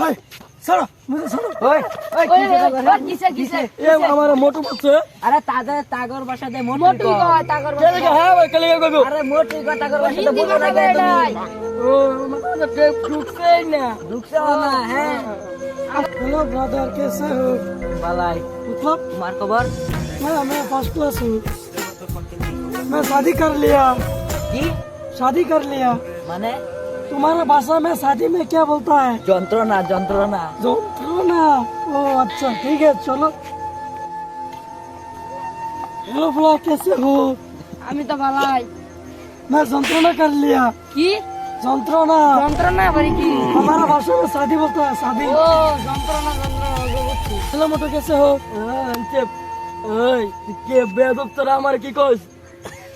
Hi sir मुझे sir ओए ओए किसे किसे ये हमारा मोटू बच्चे अरे तागर भाषा दे मोटू को तागर चल के है भाई कल को अरे मोटू को तागर भाषा दे हिंदी बोलो में ना बेटा ओ मतलब के दुख से ना दुख से होना है। हेलो ब्रदर कैसे हो भलाई मतलब तुम्हार खबर मैं फर्स्ट क्लास हूँ मैं शादी कर लिया की शादी कर लिया माने तुम्हारा भाषा में शादी में क्या बोलता है যন্ত্রণা যন্ত্রণা जो ना ओ अच्छा ठीक है चलो हेलो भला कैसे हो আমি তো ভালাই मैं যন্ত্রণा कर लिया কি যন্ত্রণা যন্ত্রণা বাড়ি কি हमारा भाषा में शादी बोलता है शादी ও যন্ত্রণা বুঝছি हेलो मोटो कैसे हो ओए के बेदब तेरा हमारे की कोस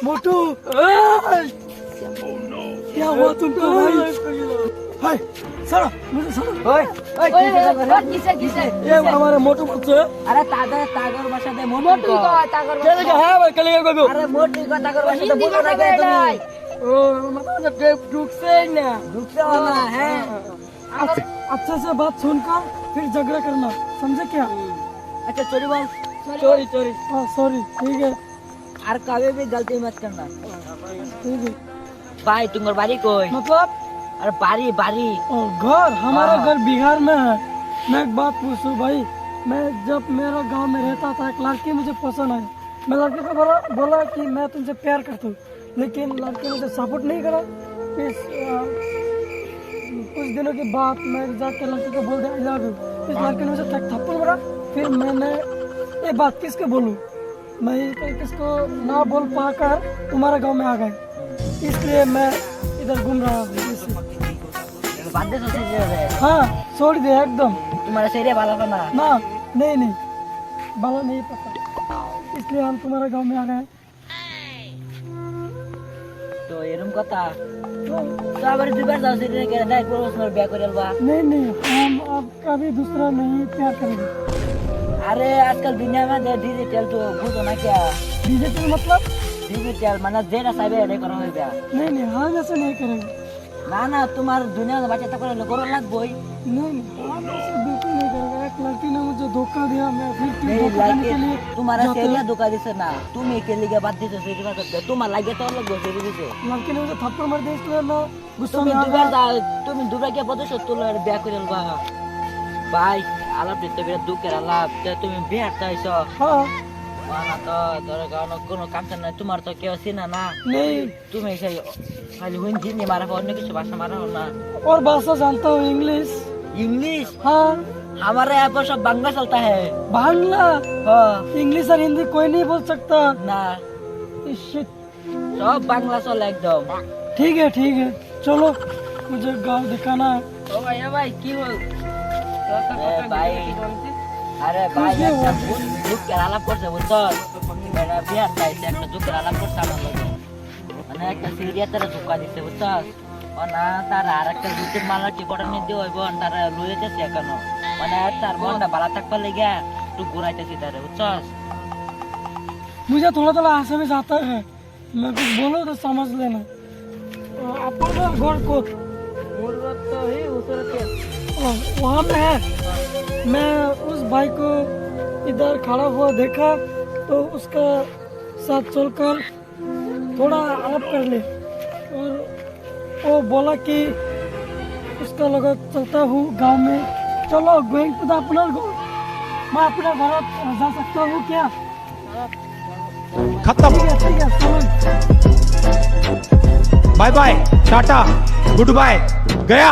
मोटू ओए क्या हुआ तुमको भाई हाय सर मुझे सर ओए ओए কিসে কিসে ये हमारे मोटू बच्चे अरे तागर भाषा दे মোটু मोटू को को तागर चल के है भाई कल को अरे मोटू को तागर भाषा दे हिंदी बोलो में ना बेटा ओ मतलब के दुख से ना दुख से होना है। अच्छे से बात सुनकर फिर झगड़ा करना समझे क्या अच्छा चोरी बोल चोरी चोरी हाँ सॉरी ठीक है और कभी भी गलती मत करना ठीक है भाई तुम्हारी बारी कोई मतलब अरे बारी बारी घर हमारा हाँ। घर बिहार में है मैं एक बात पूछूं भाई मैं जब मेरा गांव में रहता था एक लड़की मुझे पसंद आई मैं लड़के को बोला कि मैं तुमसे प्यार करता हूँ लेकिन लड़के मुझे सपोर्ट नहीं करा इस कुछ दिनों के बाद मैं जाकर लड़के को बोल दिया आई लव यू इस लड़के ने मुझे थप्पड़ मारा फिर मैंने ये बात किसको बोलूँ मैं किसको ना बोल पाकर तुम्हारे गांव में आ गए इसलिए मैं इधर घूम रहा हूँ बात दे सोचे रे हाँ छोड़ दिया एकदम तुम्हारा सेरिया वाला का ना ना नहीं बाला नहीं पता इसलिए हम तुम्हारे गांव में आ गए तो ये रूम कता तो अबर दुबार जाओ सेरिया के डायरेक्ट प्रपोजल ब्याह करेलबा नहीं हम अब कभी दूसरा नहीं प्यार करेंगे अरे आजकल दुनिया में डिजिटल तो बुझो ना क्या डिजिटल मतलब डिजिटल माने जेरा साबे रे करो है ब्याह नहीं हम ऐसे नहीं करेंगे ना ना तुम्हार दुनिया में बात करे करो लग बोई नहीं हम ऐसे बिल्कुल नहीं करेंगे एक लड़की ने मुझे धोखा दिया मैं फिर नहीं धोखा देने के लिए लागे तुम्हारा जाते सेरिया हैं। धोखा दिसे ना तुम अकेले के बात दिसे सेरिया करते तुम्हारा लागे तो अलग हो सेरिया दिसे लड़की ने मुझे थप्पड़ मार दिया इसलिए मैं गुस्सा তুমি में आ দুবার गया তুমি দুবার কি বদস তোলা ব্যাক করেলবা ভাই আলাপ দিতে বিরাট দুঃখের আলাপ তুমি বিয়ে হাঁটতে हाँ মানা তো ধরে কারণ কোনো কাম নাই তোমার তো কেউ চিনা না नहीं তুমি সেই খালি হিন্দি নিয়ে মারা অন্য কিছু ভাষা মারা না और भाषा जानता हूँ इंग्लिश इंग्लिश हाँ हमारे यहाँ पर सब बांग्ला चलता है बांग्ला हाँ इंग्लिश और हिंदी कोई नहीं बोल सकता ना Shit. सब बांग्ला चल एकदम ठीक है चलो मुझे गांव दिखाना है ও ভাই কি হল ভাই আরে ভাই একটা দুঃখের আলাপ করছে বুঝছো এটা বিহার চাইছে একটা দুঃখের আলাপ করছে আমার লগে মানে একটা সিরিয়া তারা ধোকা দিচ্ছে বুঝছো ও না তার আর একটা দুধের মালার টিপটা নিয়ে দিয়ে হইব তারা লুয়ে যাচ্ছে এখনো মানে তার মনটা ভালো থাকবার লেগে একটু ঘুরাইতেছি তারে বুঝছো मुझे थोड़ा आसामी आता है मैं कुछ बोलो तो समझ लेना अपना घर को मुर्गत तो ही उतर के वहाँ पे है मैं उस भाई को इधर खड़ा हुआ देखा तो उसका साथ चलकर थोड़ा आलाप कर ले और वो बोला कि उसका लगा चलता हूँ गांव में चलो गोइंग टू द अपना घर मैं अपना घर जा सकता हूँ क्या खत्म ठीक है चलो bye bye tata goodbye गया।